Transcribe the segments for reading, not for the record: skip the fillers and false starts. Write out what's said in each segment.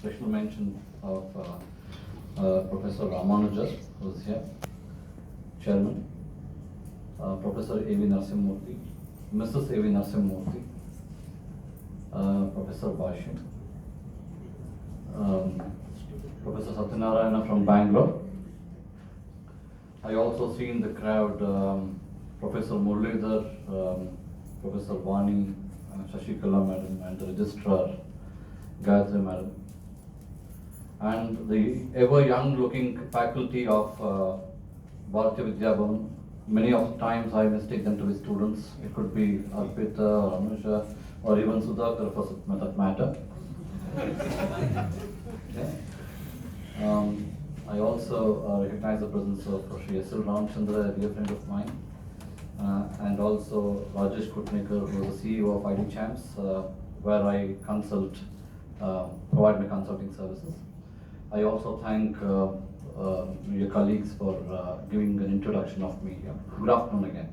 special mention of Professor Ramanujan, who is here, Chairman, Professor A.V. Narasimhamurthy, Mrs. A.V. Narasimhamurthy, Professor Bashim, Professor Satyanarayana from Bangalore. I also see in the crowd Professor Muralidhar, Professor Vani, Shashikala Madam, and the Registrar Gayatri Madam, and the ever young looking faculty of Bharatiya Vidya Bhavan. Many of times I mistake them to be students. It could be Arpita or Anusha or even Sudhakar for that matter. Okay. I also recognize the presence of Shri S.L. Ramchandra, a dear friend of mine, and also Rajesh Kutnikar, who is the CEO of ID Champs, where I consult, provide my consulting services. I also thank your colleagues for giving an introduction of me here. Good afternoon again.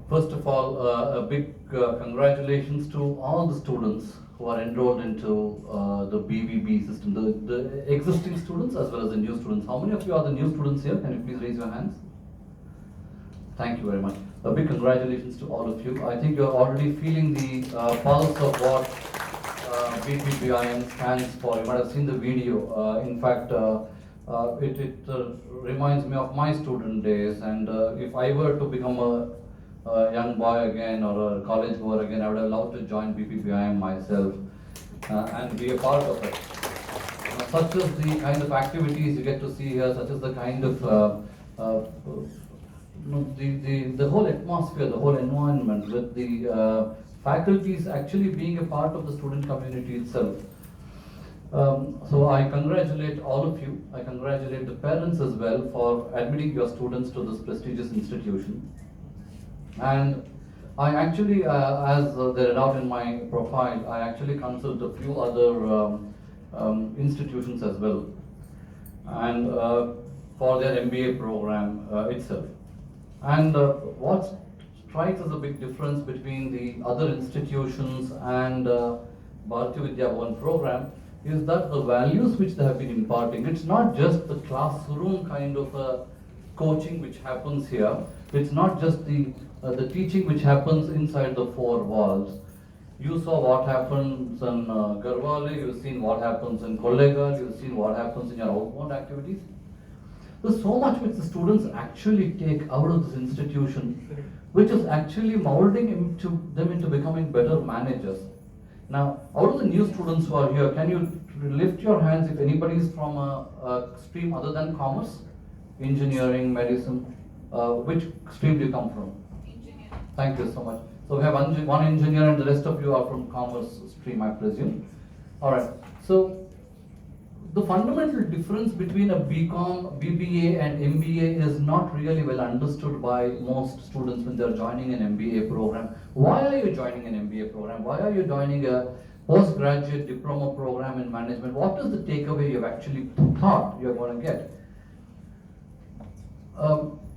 First of all, a big congratulations to all the students who are enrolled into the BBB system, the existing students as well as the new students. How many of you are the new students here? Can you please raise your hands? Thank you very much. A big congratulations to all of you. I think you're already feeling the pulse of what BBBIM stands for. You might have seen the video. In fact, it reminds me of my student days, and if I were to become a young boy again or a college goer again, I would have loved to join BBBIM myself and be a part of it. Such as the kind of activities you get to see here, such as the kind of the whole atmosphere, the whole environment with the faculties actually being a part of the student community itself. So I congratulate all of you. I congratulate the parents as well for admitting your students to this prestigious institution. And I actually, as they read out in my profile, I actually consult a few other institutions as well, and for their MBA program itself. And what strikes as a big difference between the other institutions and Bharatiya Vidya Bhavan program is that the values which they have been imparting, it's not just the classroom kind of coaching which happens here. It's not just the teaching which happens inside the four walls. You saw what happens in Garhwal, you've seen what happens in Kollegal, you've seen what happens in your outbound activities. There's so much which the students actually take out of this institution, which is actually molding them into becoming better managers. Now, out of the new students who are here, can you lift your hands if anybody is from a stream other than commerce? Engineering, medicine, which stream do you come from? Engineering. Thank you so much. So we have one engineer and the rest of you are from commerce stream, I presume. Alright, so the fundamental difference between a BCom, BBA and MBA is not really well understood by most students when they're joining an MBA program. Why are you joining an MBA program? Why are you joining a postgraduate diploma program in management? What is the takeaway you've actually thought you're going to get?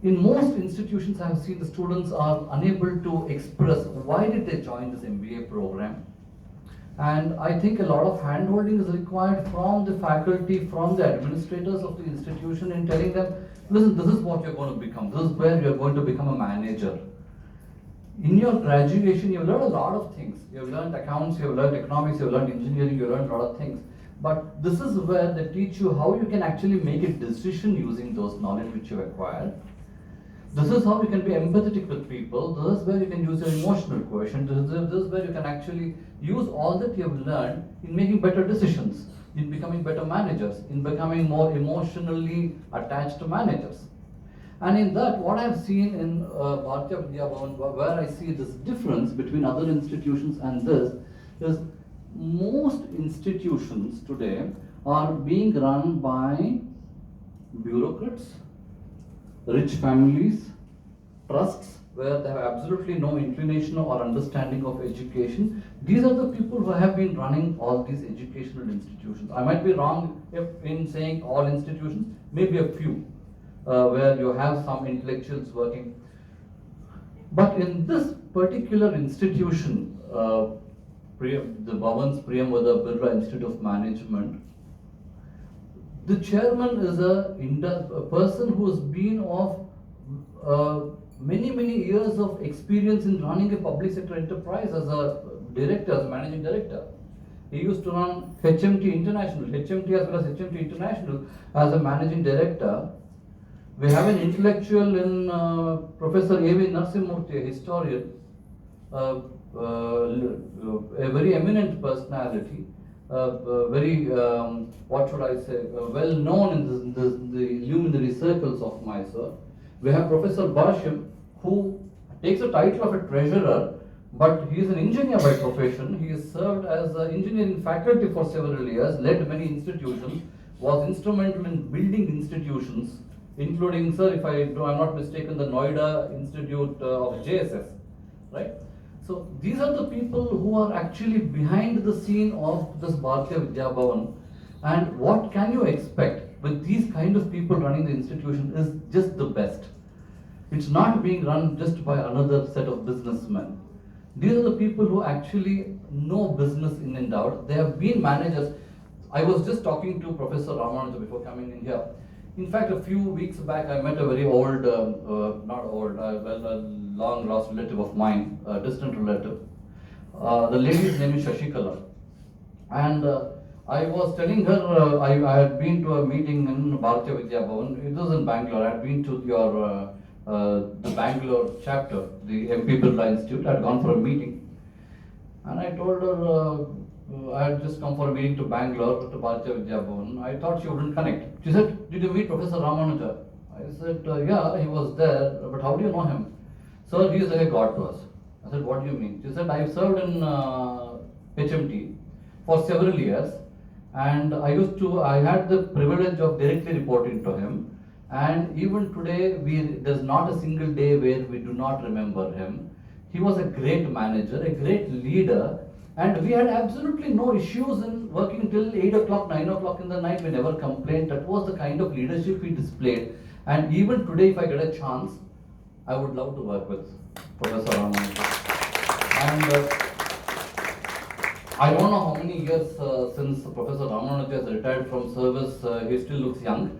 In most institutions, I have seen the students are unable to express why did they join this MBA program. And I think a lot of handholding is required from the faculty, from the administrators of the institution in telling them, listen, this is what you're going to become. This is where you're going to become a manager. In your graduation, you've learned a lot of things. You've learned accounts, you've learned economics, you've learned engineering, you've learned a lot of things. But this is where they teach you how you can actually make a decision using those knowledge which you acquired. This is how you can be empathetic with people. This is where you can use your emotional quotient. This is where you can actually use all that you have learned in making better decisions, in becoming better managers, in becoming more emotionally attached managers. And in that, what I have seen in Bharatiya Vidya Bhavan, where I see this difference between other institutions and this, is most institutions today are being run by bureaucrats, rich families, trusts, where they have absolutely no inclination or understanding of education. These are the people who have been running all these educational institutions. I might be wrong in saying all institutions, maybe a few, where you have some intellectuals working. But in this particular institution, the Bhavan's Priyamvada Birla Institute of Management. The chairman is a person who has been of many years of experience in running a public sector enterprise as a director, as a managing director. He used to run HMT International, HMT as well as HMT International as a managing director. We have an intellectual in Professor A.V. Narasimhamurthy, a historian, a very eminent personality, very, what should I say, well known in the luminary circles of Mysore. We have Professor Bashim, who takes the title of a treasurer, but he is an engineer by profession. He has served as an engineering faculty for several years, led many institutions, was instrumental in building institutions, including, sir, if I'm not mistaken, the Noida Institute of JSS, right? So these are the people who are actually behind the scene of this Bharatiya Vidya Bhavan. And what can you expect with these kind of people running the institution is just the best. It's not being run just by another set of businessmen. These are the people who actually know business in and out. They have been managers. I was just talking to Professor Ramanuja before coming in here. In fact, a few weeks back, I met a very old, not old, well, a long lost relative of mine, a distant relative. The lady's name is Shashikala. And I was telling her, I had been to a meeting in Bharatiya Vidya Bhavan. It was in Bangalore. I had been to your the Bangalore chapter, the MP Birla Institute. I had gone for a meeting. And I told her, I had just come for a meeting to Bangalore, to Bharatiya Vidya Bhavan. I thought she wouldn't connect. She said, did you meet Professor Ramanuja? I said, yeah, he was there, but how do you know him? Sir, he is like a god to us. I said, what do you mean? She said, I served in HMT for several years, and I had the privilege of directly reporting to him. And even today, there's not a single day where we do not remember him. He was a great manager, a great leader, and we had absolutely no issues in working till 8 o'clock, 9 o'clock in the night. We never complained. That was the kind of leadership he displayed. And even today, if I get a chance, I would love to work with Professor Ramanuja. And I don't know how many years since Professor Ramanuja has retired from service, he still looks young.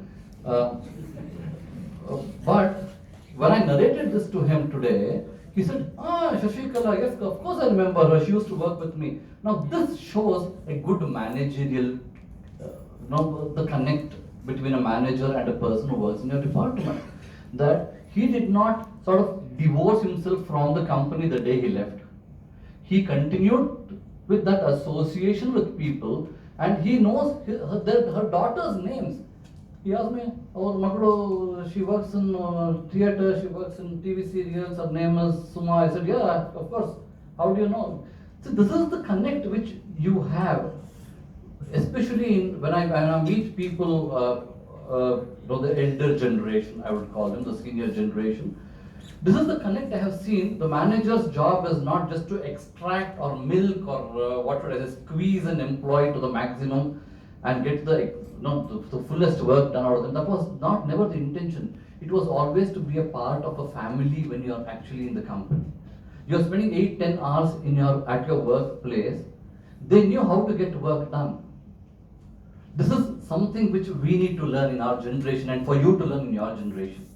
But when I narrated this to him today, he said, Shashikala, yes, of course I remember her, she used to work with me. Now this shows a good managerial, the connect between a manager and a person who works in your department. That he did not sort of divorce himself from the company the day he left. He continued with that association with people, and he knows her daughter's names. He asked me, oh, Magadu, she works in theatre, she works in TV serials, her name is Suma. I said, yeah, of course. How do you know? So this is the connect which you have, especially when I meet people, the elder generation, I would call them, the senior generation. This is the connect I have seen. The manager's job is not just to extract or milk or what should I say, squeeze an employee to the maximum and get the fullest work done out of them. That was never the intention. It was always to be a part of a family when you are actually in the company. You are spending 8-10 hours at your workplace. They knew how to get work done. This is something which we need to learn in our generation and for you to learn in your generation.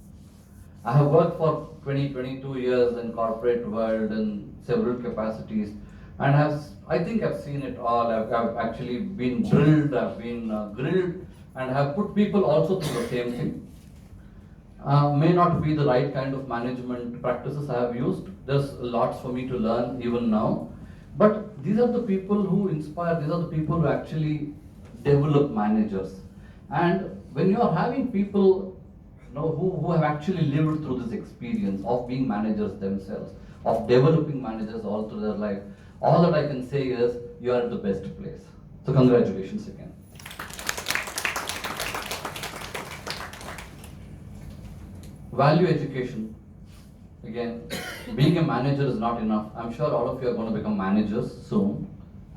I have worked for 22 years in corporate world in several capacities, and I think I've seen it all. I've actually been drilled, I've been grilled, and have put people also through the same thing. May not be the right kind of management practices I have used. There's lots for me to learn even now. But these are the people who inspire, these are the people who actually develop managers. And when you are having people who have actually lived through this experience of being managers themselves, of developing managers all through their life, all that I can say is you are at the best place. So congratulations again. Value education. Again, being a manager is not enough. I'm sure all of you are going to become managers soon.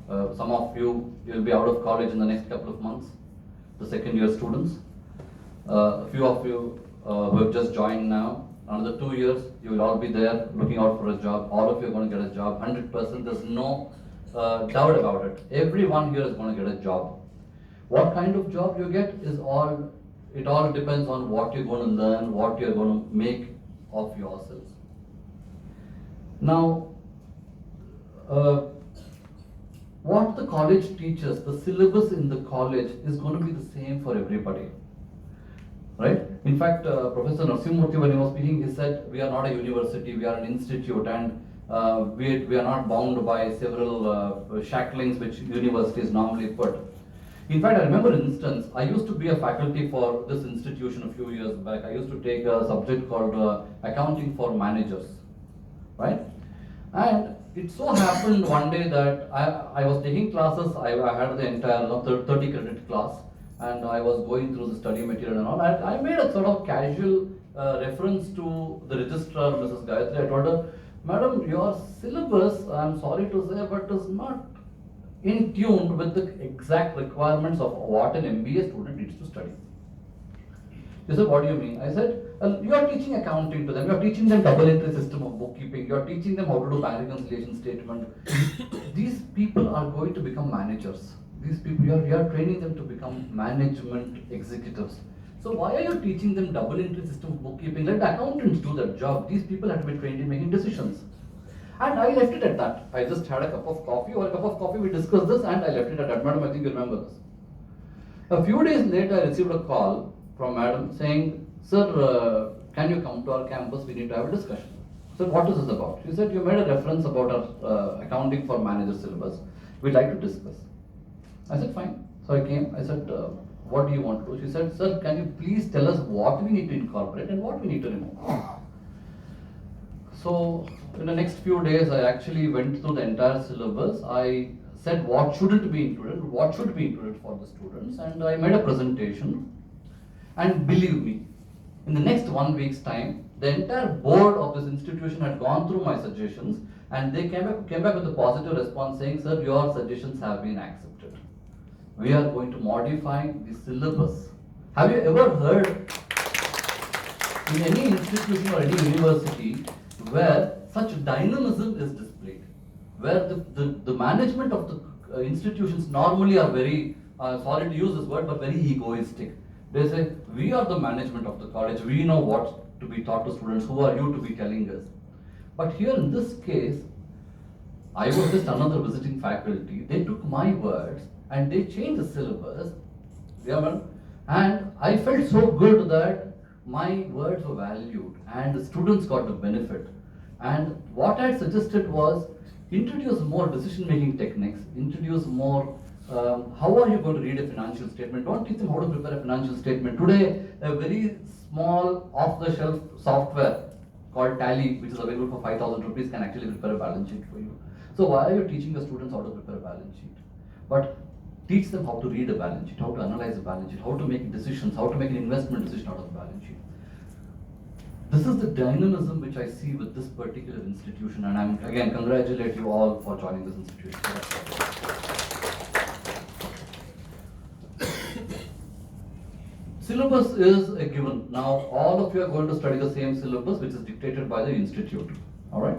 Some of you will be out of college in the next couple of months, the second year students. A few of you who have just joined now, another 2 years, you will all be there looking out for a job. All of you are going to get a job, 100%. There's no doubt about it. Everyone here is going to get a job. What kind of job you get it all depends on what you're going to learn, what you're going to make of yourselves. Now, what the college teaches, the syllabus in the college is going to be the same for everybody. Right? In fact, Professor Narasimhamurthy, when he was speaking, he said, we are not a university, we are an institute, and we are not bound by several shacklings which universities normally put. In fact, I remember an instance, I used to be a faculty for this institution a few years back. I used to take a subject called Accounting for Managers, right? And it so happened one day that I was taking classes, I had the entire 30 credit class, and I was going through the study material and all. I made a sort of casual reference to the registrar, Mrs. Gayatri. I told her, Madam, your syllabus, I'm sorry to say, but is not in tune with the exact requirements of what an MBA student needs to study. She said, what do you mean? I said, you are teaching accounting to them, you are teaching them double entry system of bookkeeping, you are teaching them how to do bank reconciliation statement. These people are going to become managers. These people, you are training them to become management executives. So why are you teaching them double entry system of bookkeeping? Let the accountants do that job. These people have to be trained in making decisions. And I left it at that. I just had a cup of coffee, we discussed this, and I left it at that. Madam, I think you remember this. A few days later, I received a call from Madam saying, Sir, can you come to our campus? We need to have a discussion. So what is this about? She said, you made a reference about our accounting for manager syllabus. We'd like to discuss. I said, fine. So I came, I said, what do you want to do? She said, sir, can you please tell us what we need to incorporate and what we need to remove? So in the next few days, I actually went through the entire syllabus. I said what shouldn't be included, what should be included for the students, and I made a presentation. And believe me, in the next 1 week's time, the entire board of this institution had gone through my suggestions, and they came back with a positive response saying, sir, your suggestions have been accepted. We are going to modify the syllabus. Have you ever heard in any institution or any university where such dynamism is displayed? Where the management of the institutions normally are very, sorry to use this word, but very egoistic. They say, we are the management of the college, we know what to be taught to students, who are you to be telling us? But here in this case, I was just another visiting faculty. They took my words and they changed the syllabus. And I felt so good that my words were valued and the students got the benefit. And what I had suggested was introduce more decision-making techniques, introduce more how are you going to read a financial statement? Don't teach them how to prepare a financial statement. Today, a very small off-the-shelf software called Tally, which is available for 5,000 rupees, can actually prepare a balance sheet for you. So why are you teaching the students how to prepare a balance sheet? But teach them how to read a balance sheet, how to analyze a balance sheet, how to make decisions, how to make an investment decision out of a balance sheet. This is the dynamism which I see with this particular institution, and I'm again congratulate you all for joining this institution. Syllabus is a given. Now, all of you are going to study the same syllabus which is dictated by the institute. Alright?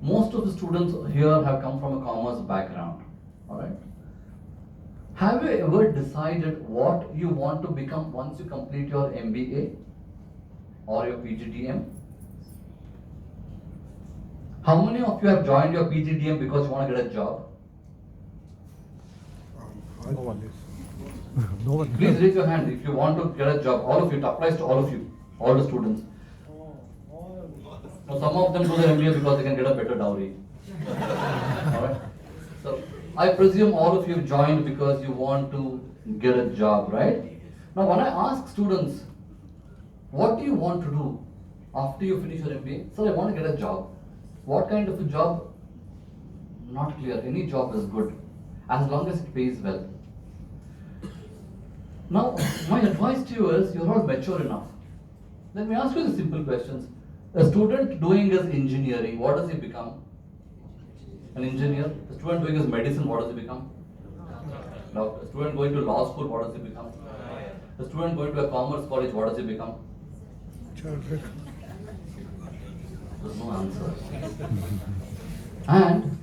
Most of the students here have come from a commerce background. Alright? Have you ever decided what you want to become once you complete your MBA or your PGDM? How many of you have joined your PGDM because you want to get a job? No one is. No one. Please raise your hand if you want to get a job. All of you, it applies to all of you, all the students. Now, some of them do their MBA because they can get a better dowry. Alright? So, I presume all of you have joined because you want to get a job, right? Now, when I ask students, what do you want to do after you finish your MBA? Sir, I want to get a job. What kind of a job? Not clear. Any job is good, as long as it pays well. Now, my advice to you is, you're all mature enough. Let me ask you the simple questions. A student doing his engineering, what does he become? An engineer. A student doing his medicine, what does he become? Doctor. A student going to law school, what does he become? A student going to a commerce college, what does he become? There's no answer. And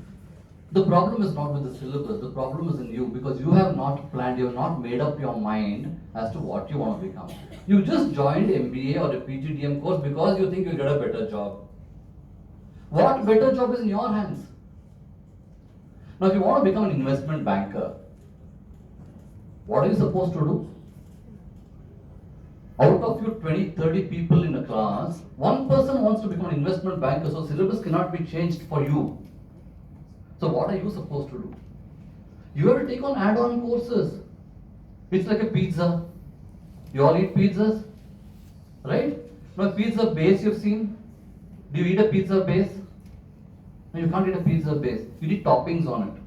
The problem is not with the syllabus, the problem is in you because you have not planned, you have not made up your mind as to what you want to become. You just joined MBA or a PGDM course because you think you'll get a better job. What better job is in your hands? Now, if you want to become an investment banker, what are you supposed to do? Out of you 20, 30 people in a class, one person wants to become an investment banker, so syllabus cannot be changed for you. So what are you supposed to do? You have to take on add-on courses. It's like a pizza. You all eat pizzas? Right? Now pizza base you've seen? Do you eat a pizza base? No, you can't eat a pizza base. You need toppings on it.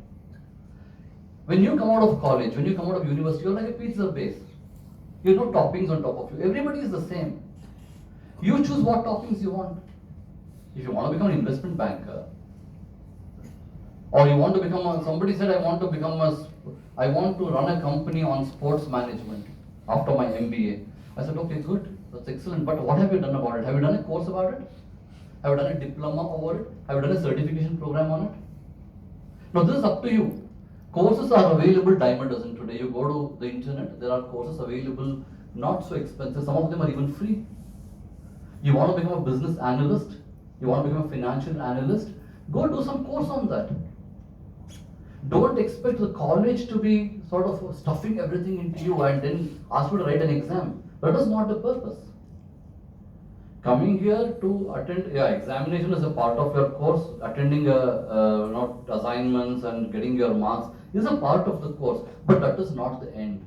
When you come out of college, when you come out of university, you're like a pizza base. You have no toppings on top of you. Everybody is the same. You choose what toppings you want. If you want to become an investment banker, or you want to become somebody said I want to run a company on sports management after my MBA. I said, okay, good, that's excellent, but what have you done about it? Have you done a course about it? Have you done a diploma over it? Have you done a certification program on it? Now this is up to you. Courses are available dime a dozen today. You go to the internet, there are courses available, not so expensive, some of them are even free. You want to become a business analyst, you want to become a financial analyst, go do some course on that. Don't expect the college to be sort of stuffing everything into you and then ask you to write an exam. That is not the purpose. Coming here to attend, examination is a part of your course. Attending not assignments and getting your marks is a part of the course, but that is not the end.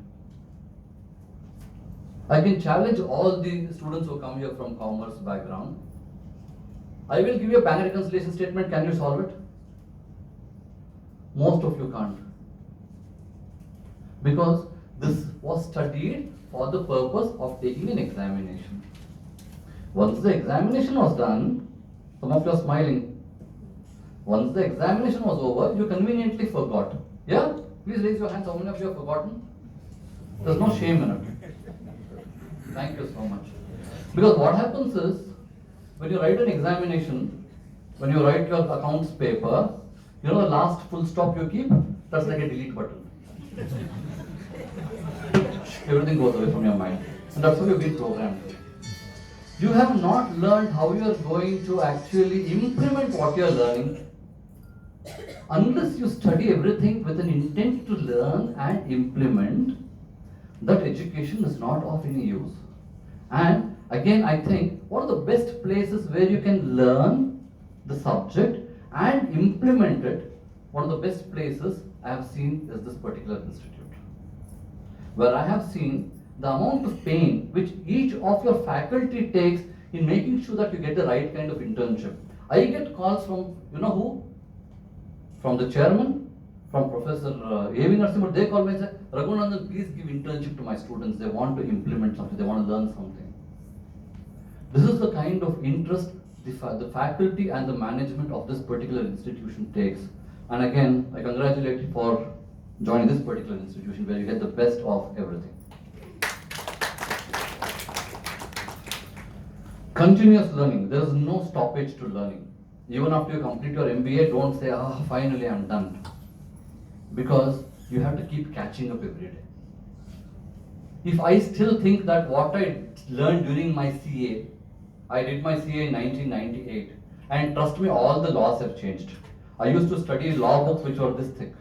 I can challenge all the students who come here from commerce background. I will give you a bank reconciliation statement. Can you solve it? Most of you can't. Because this was studied for the purpose of taking an examination. Once the examination was done, some of you are smiling. Once the examination was over, you conveniently forgot. Yeah? Please raise your hands. How many of you have forgotten? There's no shame in it. Thank you so much. Because what happens is, when you write an examination, when you write your accounts paper, you know the last full stop you keep? That's like a delete button. Everything goes away from your mind. And that's how you've been programmed. You have not learned how you are going to actually implement what you are learning. Unless you study everything with an intent to learn and implement, that education is not of any use. And again, I think one of the best places where you can learn the subject and implement it, one of the best places I have seen is this particular institute, where I have seen the amount of pain which each of your faculty takes in making sure that you get the right kind of internship. I get calls from, you know who? From the chairman, from Professor A.V. Narasimha. They call me and say, Raghunandan, please give internship to my students. They want to implement something, they want to learn something. This is the kind of interest the faculty and the management of this particular institution takes. And again, I congratulate you for joining this particular institution where you get the best of everything. Continuous learning. There is no stoppage to learning. Even after you complete your MBA, don't say, finally I'm done. Because you have to keep catching up every day. If I still think that what I learned during my CA, I did my CA in 1998, and trust me, all the laws have changed. I used to study law books which were this thick.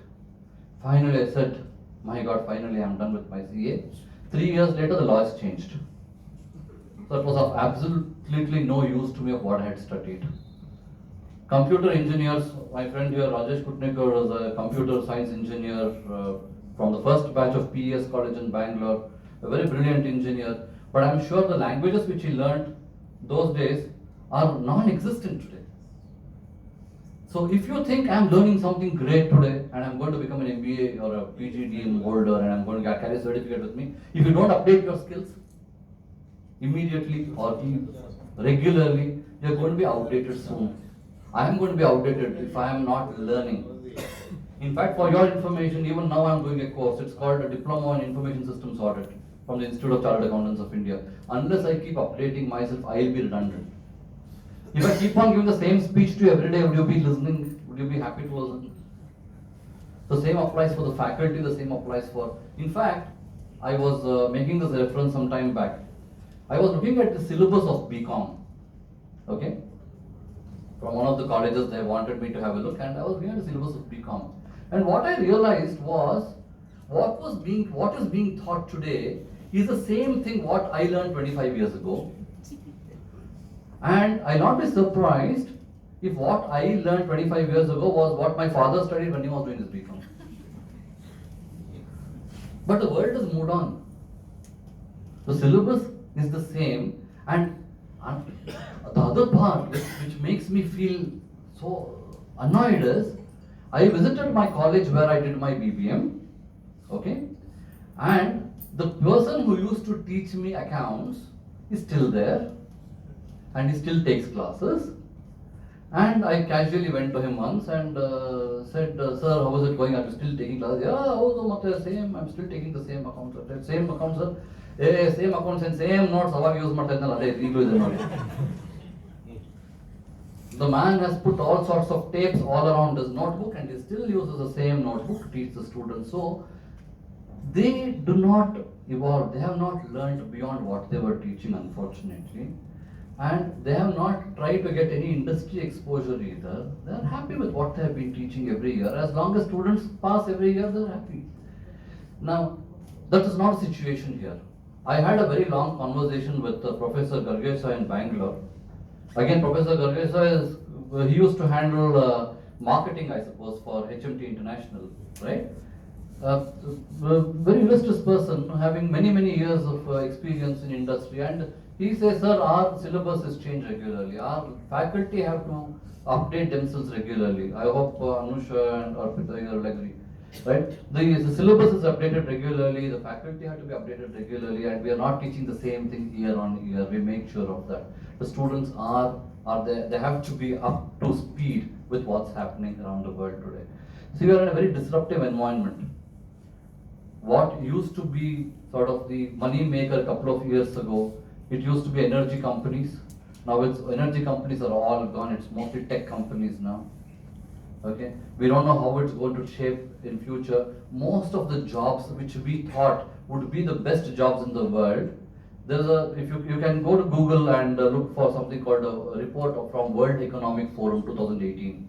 Finally I said, my God, finally I'm done with my CA. 3 years later, the law has changed. So it was of absolutely no use to me of what I had studied. Computer engineers, my friend here, Rajesh Kutnikar, was a computer science engineer from the first batch of PES college in Bangalore, a very brilliant engineer. But I'm sure the languages which he learned those days are non-existent today. So if you think I'm learning something great today and I'm going to become an MBA or a PGDM holder and I'm going to carry a certificate with me, if you don't update your skills immediately or regularly, you're going to be outdated soon. I am going to be outdated if I am not learning. In fact, for your information, even now I'm doing a course. It's called a Diploma in Information Systems Audit from the Institute of Chartered Accountants of India. Unless I keep updating myself, I'll be redundant. If I keep on giving the same speech to you every day, would you be listening? Would you be happy to listen? The same applies for the faculty, the same applies for, in fact, I was making this reference some time back. I was looking at the syllabus of BCom, okay? From one of the colleges, they wanted me to have a look, and I was looking at the syllabus of BCom. And what I realized was, what is being taught today is the same thing what I learned 25 years ago. And I'll not be surprised if what I learned 25 years ago was what my father studied when he was doing his BCom. But the world has moved on. The syllabus is the same, and the other part which makes me feel so annoyed is, I visited my college where I did my BBM, okay, and the person who used to teach me accounts is still there, and he still takes classes. And I casually went to him once and said, sir, how is it going? Are you still taking classes? Yeah, oh, same, I'm still taking the same accounts. Same accounts, sir. Hey, same accounts and same notes, how use The man has put all sorts of tapes all around his notebook, and he still uses the same notebook to teach the students. So they do not evolve, they have not learned beyond what they were teaching, unfortunately. And they have not tried to get any industry exposure either. They are happy with what they have been teaching every year. As long as students pass every year, they are happy. Now, that is not the situation here. I had a very long conversation with Professor Gargesa in Bangalore. Again, Professor Gargesa he used to handle marketing, I suppose, for HMT International, right? Very illustrious person, having many years of experience in industry, and he says, sir, our syllabus is changed regularly. Our faculty have to update themselves regularly. I hope Anusha and Arpita will agree. Right? The syllabus is updated regularly, the faculty have to be updated regularly, and we are not teaching the same thing year on year. We make sure of that. The students are there, they have to be up to speed with what's happening around the world today. So we are in a very disruptive environment. What used to be sort of the money maker a couple of years ago, it used to be energy companies. Now energy companies are all gone, it's mostly tech companies now. Okay, we don't know how it's going to shape in future. Most of the jobs which we thought would be the best jobs in the world, if you can go to Google and look for something called a report from World Economic Forum 2018.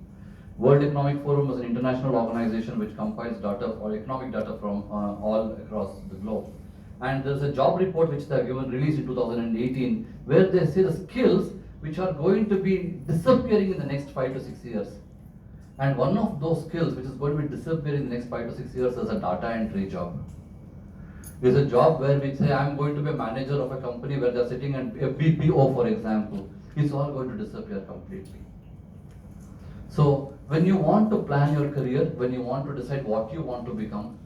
World Economic Forum is an international organization which compiles data or economic data from all across the globe. And there's a job report which they have given released in 2018 where they say the skills which are going to be disappearing in the next 5 to 6 years. And one of those skills which is going to be disappearing in the next 5 to 6 years is a data entry job. There's a job where we say I'm going to be a manager of a company where they're sitting and a BPO, for example. It's all going to disappear completely. So when you want to plan your career, when you want to decide what you want to become,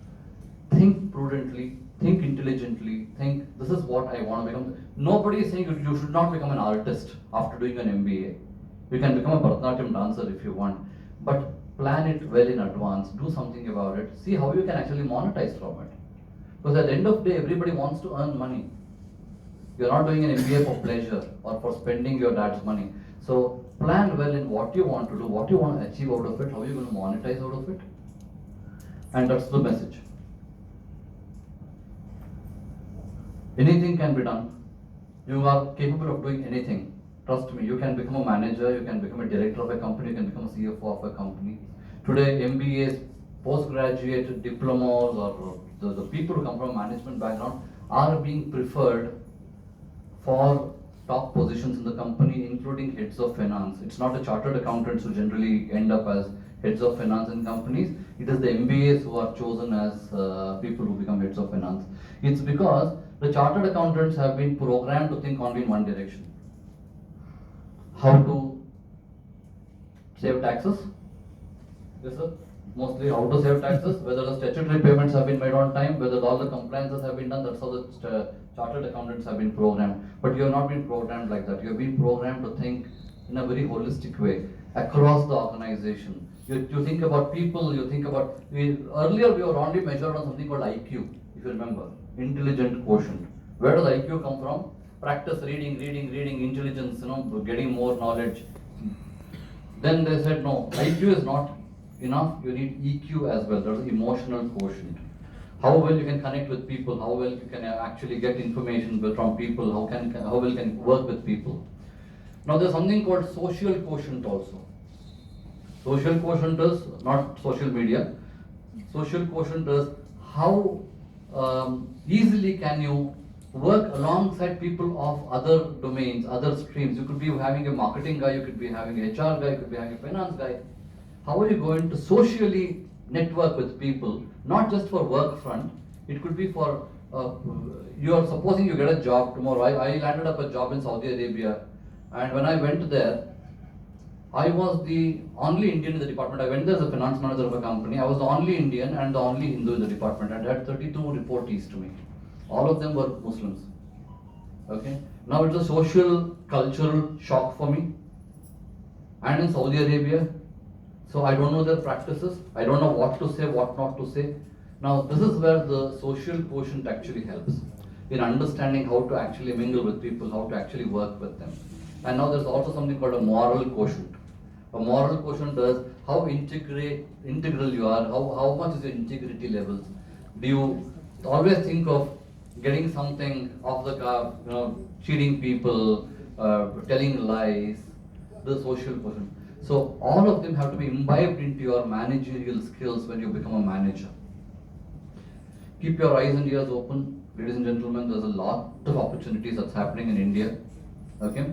think prudently, think intelligently, think this is what I want to become. Nobody is saying you should not become an artist after doing an MBA. You can become a Bharatanatyam dancer if you want. But plan it well in advance, do something about it, see how you can actually monetize from it. Because at the end of the day, everybody wants to earn money. You're not doing an MBA for pleasure or for spending your dad's money. So plan well in what you want to do, what you want to achieve out of it, how you're going to monetize out of it. And that's the message. Anything can be done. You are capable of doing anything. Trust me, you can become a manager, you can become a director of a company, you can become a CFO of a company. Today, MBAs, postgraduate diplomas, or the people who come from management background are being preferred for top positions in the company, including heads of finance. It's not the chartered accountants who generally end up as heads of finance in companies. It is the MBAs who are chosen as people who become heads of finance. It's because the chartered accountants have been programmed to think only in one direction. How to save taxes? Yes, sir. Mostly how to save taxes, whether the statutory payments have been made on time, whether all the compliances have been done. That's how the chartered accountants have been programmed. But you have not been programmed like that. You have been programmed to think in a very holistic way across the organization. You think about people, you think about, earlier we were only measured on something called IQ, if you remember, intelligent quotient. Where does IQ come from? Practice reading, intelligence, getting more knowledge. Then they said, no, IQ is not enough, you need EQ as well. There's emotional quotient. How well you can connect with people, how well you can actually get information from people, how well can you work with people. Now there's something called social quotient also. Social quotient is not social media. Social quotient is how easily can you work alongside people of other domains, other streams. You could be having a marketing guy, you could be having a HR guy, you could be having a finance guy. How are you going to socially network with people, not just for work front? It could be for, you are supposing you get a job tomorrow. I landed up a job in Saudi Arabia, and when I went there, I was the only Indian in the department. I went there as a finance manager of a company. I was the only Indian and the only Hindu in the department, and I had 32 reportees to me. All of them were Muslims. Okay. Now it's a social, cultural shock for me. And in Saudi Arabia, so I don't know their practices. I don't know what to say, what not to say. Now this is where the social quotient actually helps in understanding how to actually mingle with people, how to actually work with them. And now there's also something called a moral quotient. A moral quotient is how integral you are, how much is your integrity levels. Do you always think of getting something off the cuff, cheating people, telling lies, the social quotient. So all of them have to be imbibed into your managerial skills when you become a manager. Keep your eyes and ears open, ladies and gentlemen. There's a lot of opportunities that's happening in India. Okay,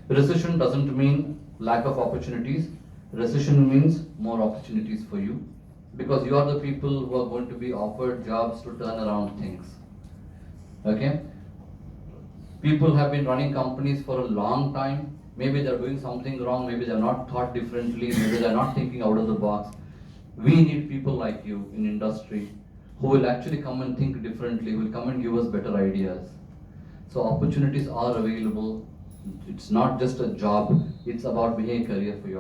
recession doesn't mean lack of opportunities. Recession means more opportunities for you, because you are the people who are going to be offered jobs to turn around things. Okay, people have been running companies for a long time. Maybe they're doing something wrong, maybe they're not thought differently, maybe they're not thinking out of the box. We need people like you in industry who will actually come and think differently, who will come and give us better ideas. So opportunities are available. It's not just a job, it's about being a career for you.